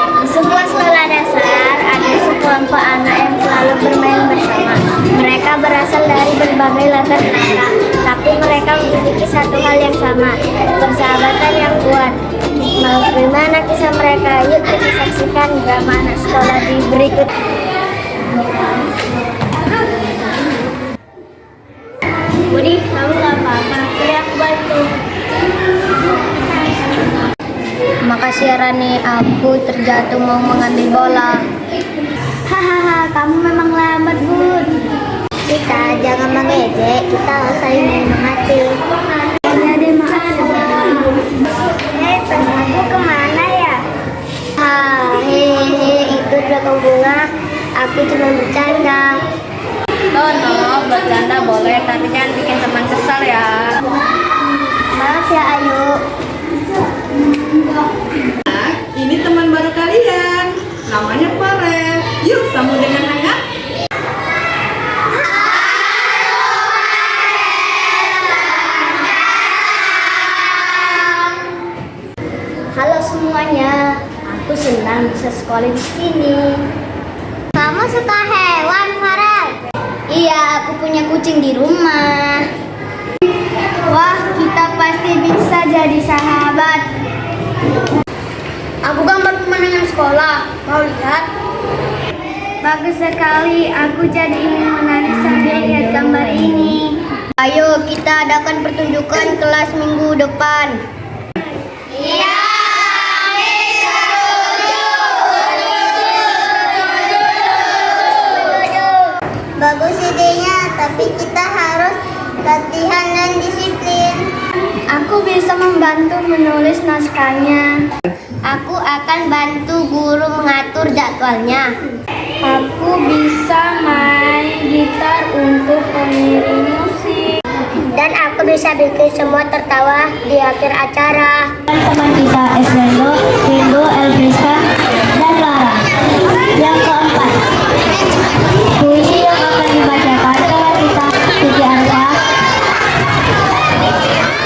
Di sebuah sekolah dasar ada sekelompok anak yang selalu bermain bersama. Mereka berasal dari berbagai latar belakang, tapi mereka memiliki satu hal yang sama, persahabatan yang kuat. Bagaimana kisah mereka? Yuk kita saksikan drama anak sekolah di berikut. Budi, kamu gak apa-apa, boleh aku bantu? Makasih ya Rani, aku terjatuh mau mengambil bola. Hahaha, kamu memang lambat, Bud. Kita jangan mengejek, kita saling menyemangati. Ya deh, maaf. Hei, tas aku kemana ya? Hehehe, itu belakang bunga. Aku cuma bercanda. No, bercanda boleh, tapi jangan bikin teman kesal ya. Maaf ya Ayu. Ini teman baru kalian, namanya Farel. Yuk sambut dengan hangat. Halo semuanya, aku senang bisa sekolah di sini. Kamu suka hewan, Farel? Iya, aku punya kucing di rumah. Wah, kita pasti bisa jadi sahabat. Aku gambar pemandangan sekolah. Mau lihat? Bagus sekali. Aku jadi ingin menangis sambil lihat gambar ini. Ayo kita adakan pertunjukan kelas minggu depan. Iya. Bagus idenya, tapi kita harus latihan dan disiplin. Aku bisa membantu menulis naskahnya. Aku akan bantu guru mengatur jadwalnya. Aku bisa main gitar untuk pengiring musik. Dan aku bisa bikin semua tertawa di akhir acara. Teman kita Esrendo, Rindo, Elvisa, dan Lara. Yang keempat, puisi yang akan dibacakan oleh kita Siti Arsa.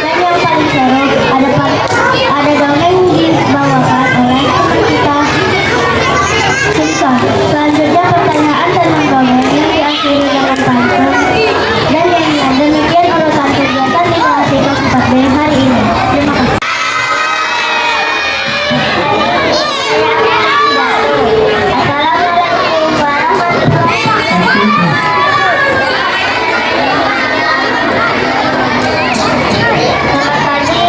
Dan yang paling seru ada dongeng dibawakan oleh teman kita Simpson. Selanjutnya pertanyaan tentang dongeng yang diakhiri dengan pantun dan nyanyian. Demikian urutan kegiatan di kelas 4B hari ini. Terima kasih. Assalamualaikum warahmatullahi wabarakatuh. Selamat pagi,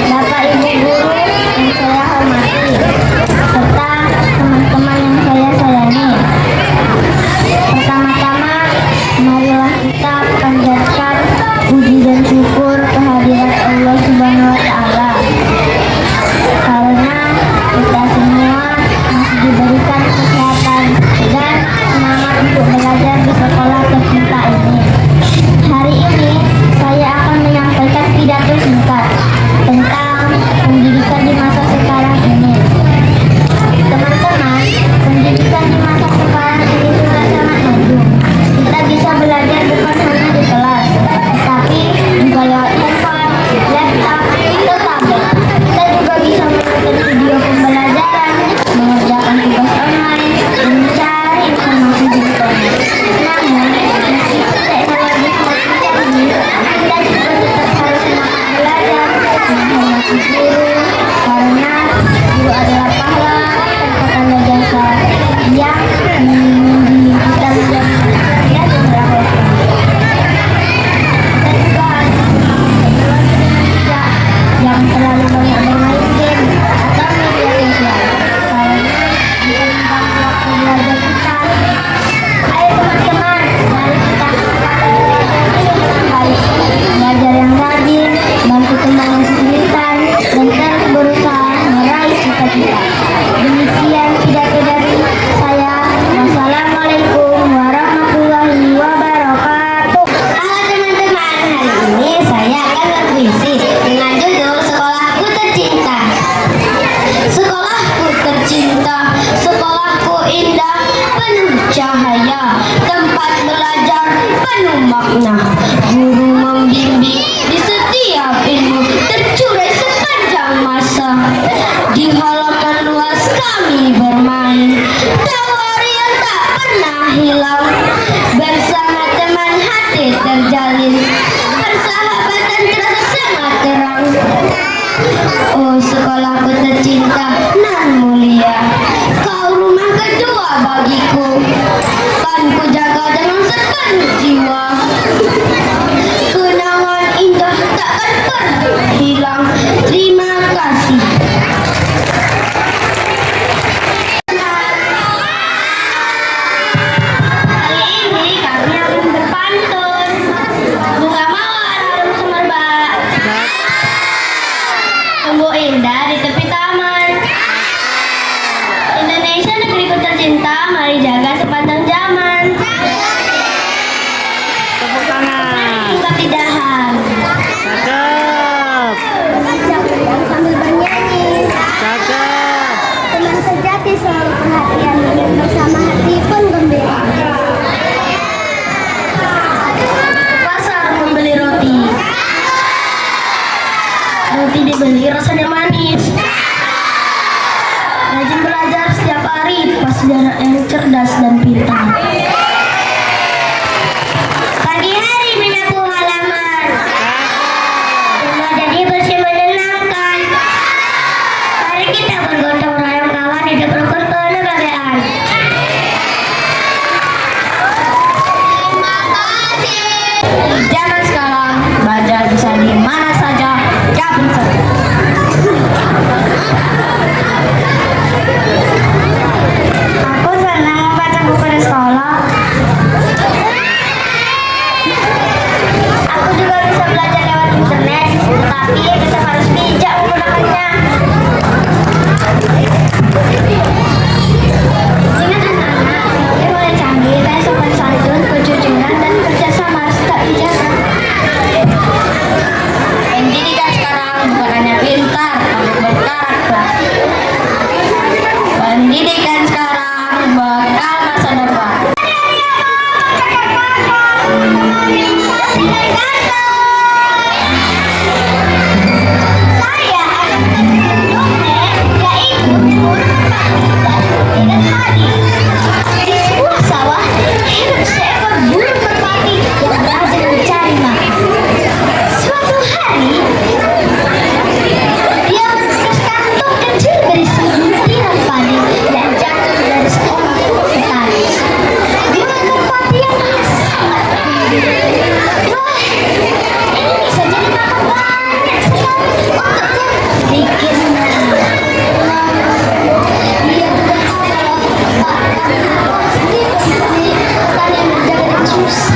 Bapak Ibu guru yang saya hormati, serta teman-teman yang saya sayangi. Pertama-tama, marilah kita panjatkan puji dan syukur kehadirat Allah Subhanahu wa Ta'ala, karena kita semua masih diberikan kesehatan dan semangat untuk belajar di sekolah tercinta ini. Hari ini saya akan menyampaikan pidato singkat tentang pendidikan di masa sekarang ini. Teman-teman, pendidikan di masa sekarang ini sudah sangat maju. Kita bisa belajar bukan hanya di kelas, tetapi juga lewat handphone, laptop, atau tablet. Kita juga bisa menonton video pembelajaran, mengerjakan tugas online, dan mencari informasi di internet. Namun, meskipun teknologi semakin canggih, kita juga tetap harus semangat belajar, menghormati guru, karena guru adalah pahlawan tanpa tanda jasa yang membimbing kita menjadi manusia dan berakhlak. Kita juga harus menghormati manusia yang terlalu banyak bermain game atau media sosial, karena bisa mengganggu waktu belajar kita. Ayo teman-teman, mari kita belajar dengan baik, belajar yang rajin, bantu teman yang kesulitan, dan terus berusaha meraih cita-cita. Demikian pidato dari saya. Wassalamualaikum warahmatullahi wabarakatuh. Halo teman-teman, hari ini saya akan berpuisi dengan judul Sekolahku Tercinta. Sekolahku tercinta, sekolahku indah, penuh cahaya, tempat belajar penuh makna, guru membimbing di setiap ilmu tercurah sepanjang masa. Di halaman luas kami kami bermain. Tahu hari yang tak pernah hilang. Bersama teman hati terjalin. Persahabatan terasa sangat terang. Oh sekolahku tercinta nan mulia, kau rumah kedua bagiku. Kan ku jaga dengan sepenuh jiwa. Kenangan indah takkan pernah hilang. Terima kasih. Kali ini kami akan berpantun. Bunga mawar harum semerbak, tumbuh indah di tepi taman. Indonesia negeriku tercinta, mari jaga sepanjang zaman. Tepuk tangan. Buka pidahan. Cakep. Sambil bernyanyi. Cakep. Teman sejati selalu perhatian, bersama hati pun gembira. Pasar membeli roti. Roti dibeli rasanya manis. Rajin belajar setiap hari, pas anak yang cerdas dan pintar. Pagi hari menyapu halaman. Rumah jadi bersih menenangkan. Mari kita bergotong royong kawan, hidup rukun kenegaraan. Zaman sekarang belajar bisa di mana saja, kapan saja. Aku senang membaca buku di sekolah. Aku juga bisa belajar lewat internet, tapi tetap harus bijak menggunakannya. Ingat anak-anak, ini mulai canggih, kayak sopan santun, kejujuran, dan kerjasama tak dijaga. Pendidikan sekarang bukan hanya pintar, tapi berkarakter. Pendidikan sekarang bekal masa depan. Saya akan menceritakan dongeng, yaitu burung merpati dan tadi. Di sebuah sawah hidup seekor burung merpati yang rajin mencari makan. Suatu hari dia menemukan kantong kecil berisi butiran padi dan jatuh dari seorang petani. Burung merpati yang sangat bergembira. Wah, ini bisa jadi makan banyak sekali untukku, pikirnya. Dia berharap bahwa sendiri petani menjaga dengan susah.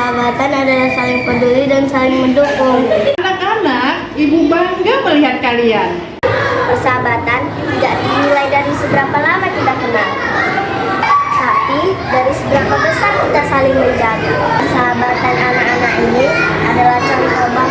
Persahabatan adalah saling peduli dan saling mendukung. Anak-anak, ibu bangga melihat kalian. Persahabatan tidak dinilai dari seberapa lama kita kenal, tapi dari seberapa besar kita saling menjaga. Persahabatan anak-anak ini adalah contoh bahwa